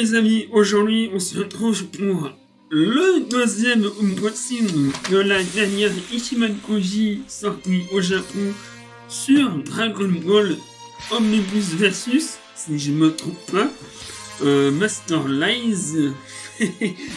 les amis, aujourd'hui on se retrouve pour le deuxième unboxing de la dernière Ichiman Koji sortie au Japon sur Dragon Ball Omnibus Versus, si je me trompe pas, Master Lies.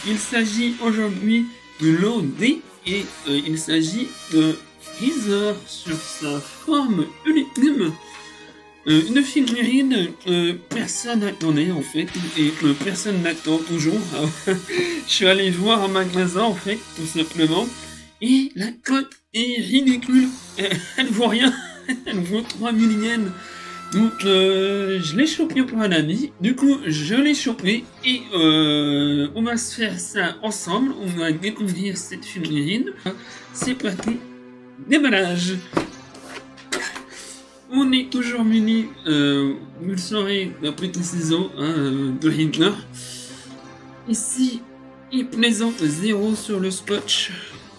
Il s'agit aujourd'hui de l'OD et il s'agit de Freezer sur sa forme ultime. Une figurine que personne n'attendait en fait, et que personne n'attend toujours. Je suis allé voir en magasin en fait, tout simplement, et la cote est ridicule. Elle vaut rien, elle vaut 3000 yens. Donc je l'ai chopé pour un ami, du coup je l'ai chopé et on va se faire ça ensemble, on va découvrir cette figurine. C'est parti, déballage. On est toujours muni, vous le saurez, d'un petit ciseau de Hitler. Ici, il plaisante 0 sur le scotch.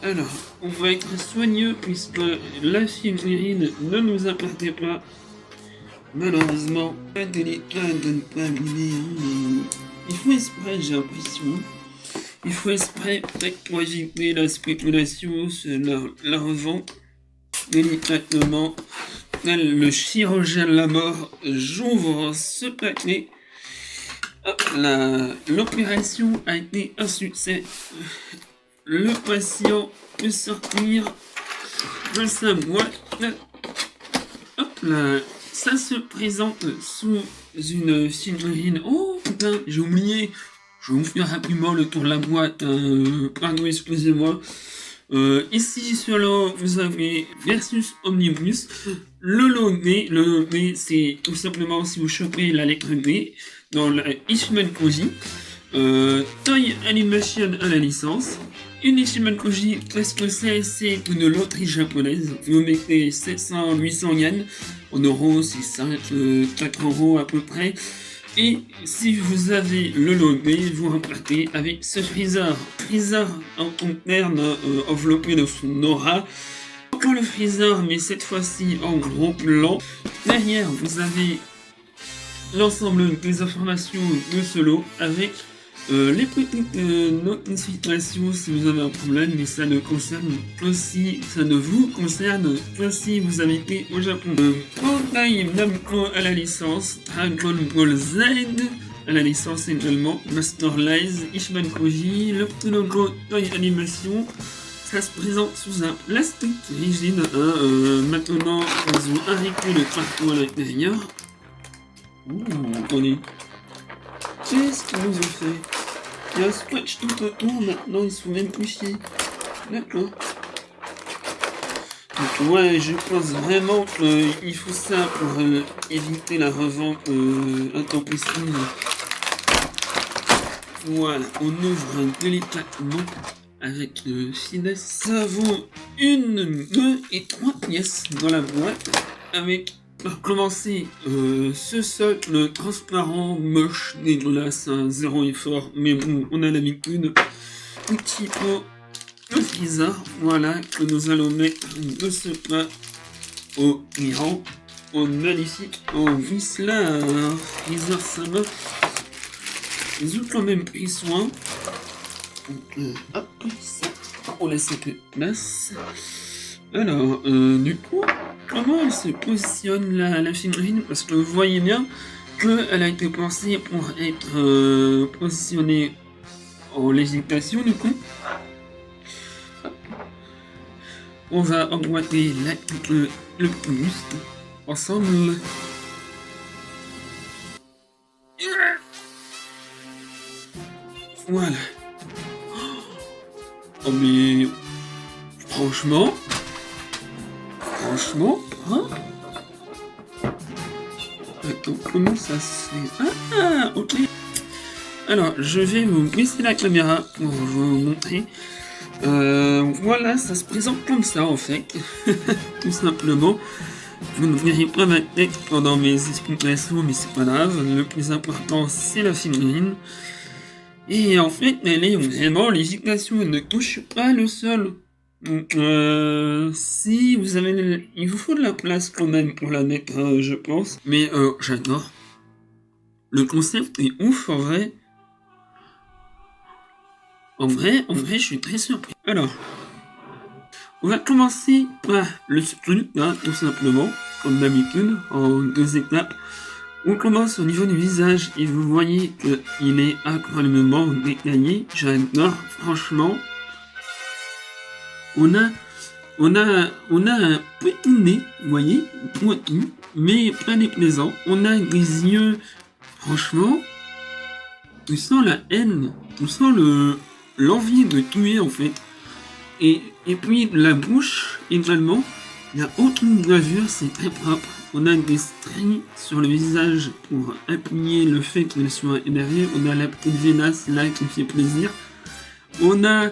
Alors, on va être soigneux puisque la figurine ne nous appartient pas. Malheureusement, pas délicat de ne pas abîmer. Il faut exprès, j'ai l'impression. Il faut exprès, peut-être pour éviter la spéculation sur la revente. Délicatement. Le chirurgien de la mort, j'ouvre ce paquet. L'opération a été un succès. Le patient peut sortir de sa boîte. Hop là, ça se présente sous une figurine. Oh putain, j'ai oublié. Je vais vous faire rapidement le tour de la boîte. Pardon, excusez-moi. Ici sur le haut, vous avez Versus Omnibus. Le lot D, c'est tout simplement si vous chopez la lettre D dans la Ichiman Koji. Toy Animation à la licence. Une Ichiman Koji, qu'est-ce que c'est? C'est une loterie japonaise. Vous mettez 700-800 yens. En euros, c'est 4 euros à peu près. Et si vous avez le lot D, vous repartez avec ce Freezer. Freezer en interne enveloppé de son aura. Encore le Freezer, mais cette fois-ci en gros plan. Derrière, vous avez l'ensemble des informations de ce lot avec les petites notifications si vous avez un problème, mais ça ne concerne que si ça ne vous concerne que si vous habitez au Japon. Bandai Namco à la licence, Dragon Ball Z à la licence également, Master Lies, Ichiman Koji, le petit logo Toy Animation. Ça se présente sous un plastique rigide. Maintenant, ils ont arrêté le carton à l'intérieur. Attendez. Qu'est-ce qu'ils nous ont fait? Il y a un scotch tout autour, maintenant ils sont même plus chiés. D'accord. Donc ouais, je pense vraiment qu'il faut ça pour éviter la revente intempestive. Voilà, on ouvre délicatement avec finesse. Nous avons 1, 2 et 3 pièces dans la boîte avec, pour commencer, ce socle transparent, moche, dégueulasse, zéro effort, mais bon, on a l'habitude. Petit pot de Freezer, voilà, que nous allons mettre de ce pas au grand, au magnifique, au Whistler Freezer Sama. Ils ont quand même pris soin. Donc, hop, ça, on laisse un peu de place. Alors, du coup, comment elle se positionne la figurine? Parce que vous voyez bien qu'elle a été pensée pour être positionnée en législation, du coup. On va emboîter le buste ensemble. Voilà. Oh mais franchement, hein? Attends, comment ça se fait? Ah, ok. Alors, je vais vous baisser la caméra pour vous montrer. Voilà, ça se présente comme ça en fait, tout simplement. Vous ne verrez pas ma tête pendant mes explications, mais c'est pas grave. Le plus important, c'est la figurine. Et en fait, elle est vraiment législation, elle ne touche pas le sol. Donc, si vous avez... Il vous faut de la place quand même pour la mettre, je pense. Mais j'adore. Le concept est ouf en vrai. En vrai, je suis très surpris. Alors, on va commencer par le string, hein, tout simplement, comme d'habitude, en 2 étapes. On commence au niveau du visage et vous voyez qu'il est incroyablement détaillé. J'adore, franchement. On a un petit nez, vous voyez, pointu, mais pas déplaisant. On a des yeux, franchement, on sent la haine, on sent l'envie de tuer en fait. Et puis la bouche également, il n'y a aucune gravure, c'est très propre. On a des stries sur le visage pour appuyer le fait qu'elle soit énervée. On a la petite vénasse là qui fait plaisir. On a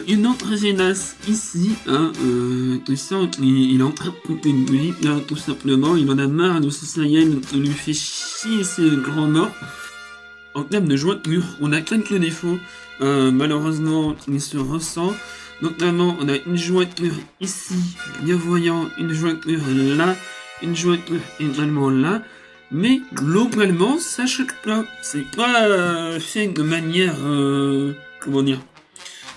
une autre vénasse ici, hein, tu sens qu'il est en train de couper une vie, là, tout simplement. Il en a marre de ce Saiyan qui lui fait chier ses grands morts. En termes de jointure, on a quelques défauts, malheureusement, qui se ressent. Notamment, on a une jointure ici, bien voyant, une jointure là, une jointure également là. Mais globalement, ça choque pas. C'est pas fait de manière, comment dire,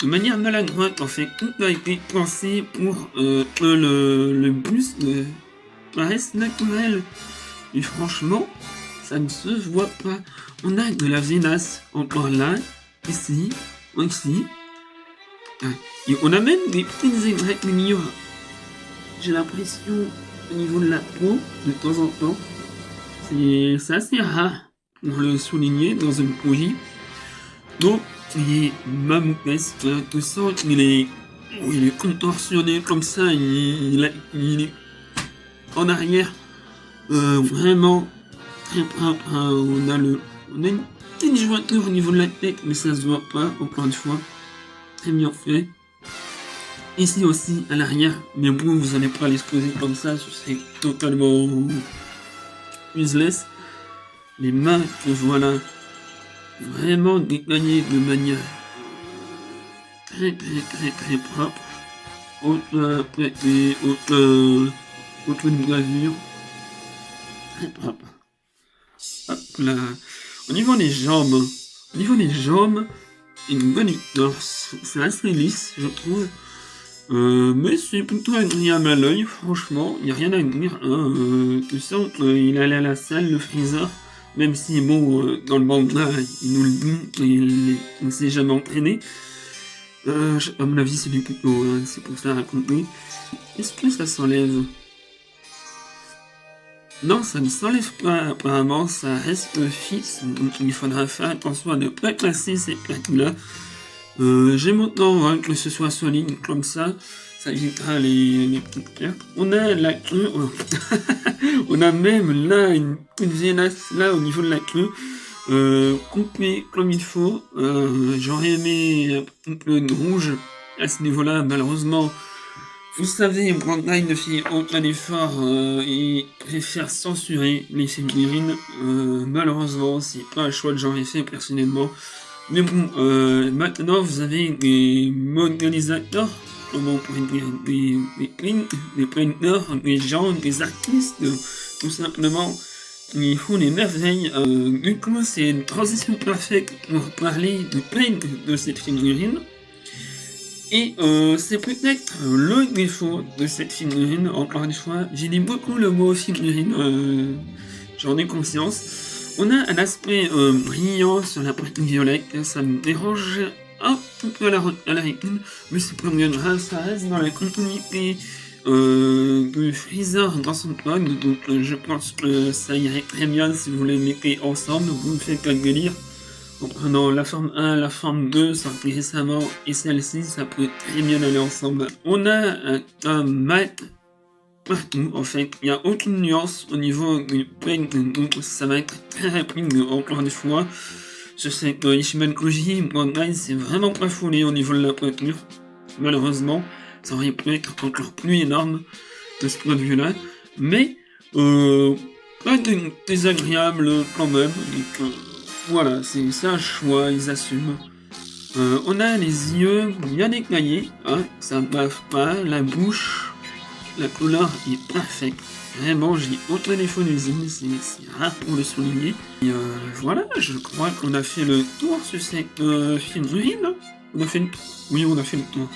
de manière maladroite. En fait, tout a été pensé pour que le buste reste naturel. Et franchement, ça ne se voit pas. On a de la vénasse encore là, ici, ici. Et on a même des petites aigrettes mignonnes. J'ai l'impression au niveau de la peau, de temps en temps. C'est assez rare pour le souligner dans une bougie. Donc, il est mammouthesque. Tu sens qu'il est, il est contorsionné comme ça. Il est en arrière. Vraiment très propre. On a une petite jointure au niveau de la tête, mais ça se voit pas, encore une fois. Très bien fait. Ici aussi, à l'arrière, mais bon, vous n'allez pas l'exposer comme ça, ce serait totalement useless. Les mains que voilà, vraiment détaillées de manière très propre. Aucune gravure. Très propre. Hop là. Au niveau des jambes, une bonne torse, c'est assez lisse, je trouve. Mais c'est plutôt agréable à l'œil, franchement, il n'y a rien à dire. Hein. Tu sens qu'il allait à la salle, le Freezer, même si, bon, dans le manga, il nous le dit, il ne s'est jamais entraîné. À mon avis, c'est du plutôt, hein, c'est pour ça raconter. Est-ce que ça s'enlève? Non, ça ne s'enlève pas, apparemment, ça reste fixe, donc il faudra faire attention à ne pas casser ces plaques-là. J'aime autant hein, que ce soit solide comme ça évitera les petites pertes. On a la queue, on a même là une vénasse là au niveau de la queue, coupée comme il faut. J'aurais aimé un peu de rouge à ce niveau-là, malheureusement. Vous savez, Bandai ne fait aucun effort et préfère censurer les figurines. Malheureusement, c'est pas un choix que j'aurais fait personnellement. Mais bon, maintenant vous avez des modélisateurs, comment on pourrait dire, des painters, des gens, des artistes, tout simplement, qui font des merveilles. Du coup, c'est une transition parfaite pour parler du paint de cette figurine. Et c'est peut-être le défaut de cette figurine, encore une fois. J'ai dit beaucoup le mot figurine, j'en ai conscience. On a un aspect brillant sur la partie violette, ça me dérange un peu à la rétine, mais c'est pas bien grave, ça reste dans la continuité de Freezer dans son code, donc je pense que ça irait très bien si vous les mettez ensemble, vous me faites un délire. En prenant la forme 1, la forme 2, sortie récemment, et celle-ci, ça peut très bien aller ensemble. On a un mat partout, en fait. Il n'y a aucune nuance au niveau du paint, donc ça va être très rapide, encore une fois. Je sais que Ishiman Koji, Bandai, c'est vraiment pas foulé au niveau de la peinture. Malheureusement, ça aurait pu être encore plus énorme de ce point de vue-là. Mais, pas désagréable quand même, donc... Voilà, c'est un choix, ils assument. On a les yeux bien détaillés, hein, ça bave pas, la bouche, la couleur est parfaite. vraiment, j'ai autre téléphone usine, c'est rare pour le souligner. Et voilà, je crois qu'on a fait le tour sur cette figurine. On a fait le... Oui, on a fait le tour.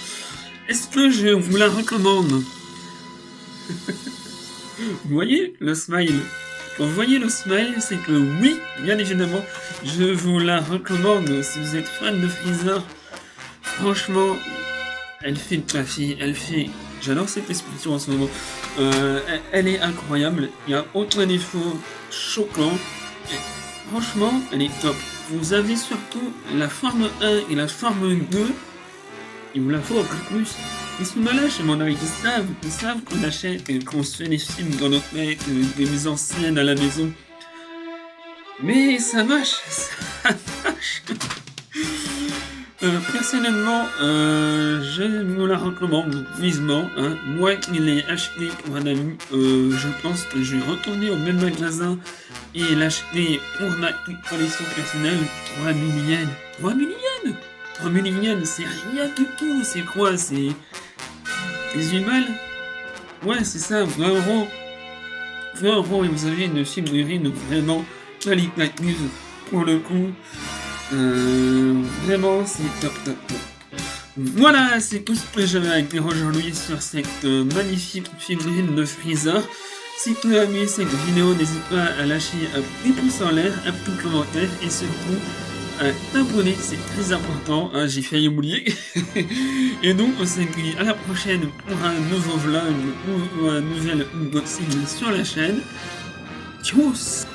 Est-ce que je vous la recommande? Vous voyez le smile? Quand vous voyez le smile, c'est que oui, bien évidemment, je vous la recommande si vous êtes fan de Freezer. Franchement, elle fait le café, elle fait... J'adore cette expression en ce moment. Elle est incroyable, il n'y a aucun défaut choquant. Et franchement, elle est top. Vous avez surtout la forme 1 et la forme 2. Il vous la faut encore plus. Ils sont malins chez mon avis, ils savent qu'on achète et qu'on se fait des films dans notre tête, des mises en scène à la maison. Mais ça marche, ça marche. Personnellement, je vous la recommande vivement. Hein. Moi qui l'ai acheté pour un ami, je pense que je vais retourner au même magasin et l'acheter pour ma collection personnelle. 3000 yens. 3000 yens 3000 yens, c'est rien du tout. C'est quoi? C'est 18 balles? Ouais, c'est ça, 20 euros. 20 euros et vous avez une figurine vraiment qualitative pour le coup. Vraiment, c'est top, top, top. Voilà, c'est tout ce que j'avais à dire aujourd'hui sur cette magnifique figurine de Freezer. Si tu as aimé cette vidéo, n'hésite pas à lâcher un petit pouce en l'air, un petit commentaire et surtout à t'abonner, c'est très important, hein, j'ai failli oublier. Et donc on se dit à la prochaine pour un nouveau vlog ou un nouvel unboxing sur la chaîne. Tchuss!